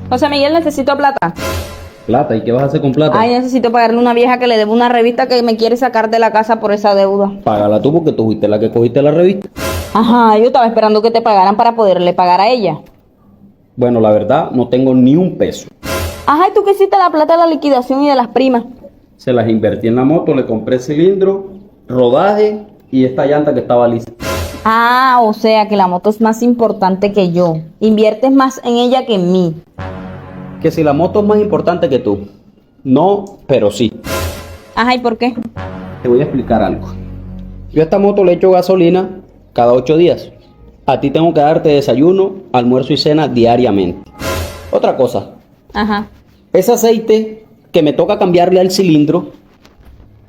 José Miguel, necesito plata. Plata, ¿y qué vas a hacer con plata? Ay, necesito pagarle a una vieja que le debo una revista que me quiere sacar de la casa por esa deuda. Págala tú porque tú fuiste la que cogiste la revista. Ajá, yo estaba esperando que te pagaran para poderle pagar a ella. Bueno, la verdad, no tengo ni un peso. Ajá, ¿y tú qué hiciste la plata de la liquidación y de las primas? Se las invertí en la moto, le compré cilindro, rodaje y esta llanta que estaba lista. Ah, o sea que la moto es más importante que yo. Inviertes más en ella que en mí. Que si la moto es más importante que tú. No, pero sí. Ajá, ¿y por qué? Te voy a explicar algo. Yo a esta moto le echo gasolina cada 8 días. A ti tengo que darte desayuno, almuerzo y cena diariamente. Otra cosa, Ajá. ese aceite que me toca cambiarle al cilindro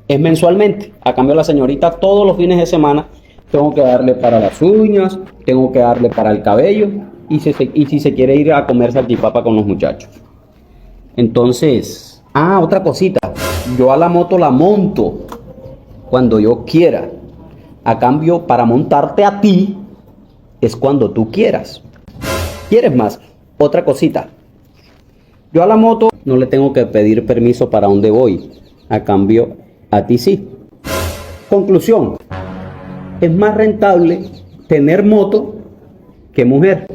es mensualmente. A cambio, la señorita todos los fines de semana tengo que darle para las uñas, tengo que darle para el cabello y si se quiere ir a comer salchipapa con los muchachos. Entonces, otra cosita. Yo a la moto la monto cuando yo quiera. A cambio, para montarte a ti es cuando tú quieras. ¿Quieres más? Otra cosita. Yo a la moto no le tengo que pedir permiso para dónde voy. A cambio, a ti sí. Conclusión. Es más rentable tener moto que mujer.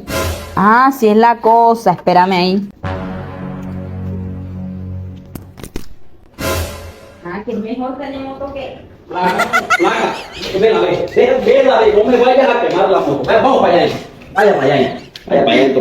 Ah, sí es la cosa. Espérame ahí. Ah, que es mejor tener moto que... Placa, ven, no me vayas a quemar la moto. Vamos para allá. Vaya para allá. Vaya para allá.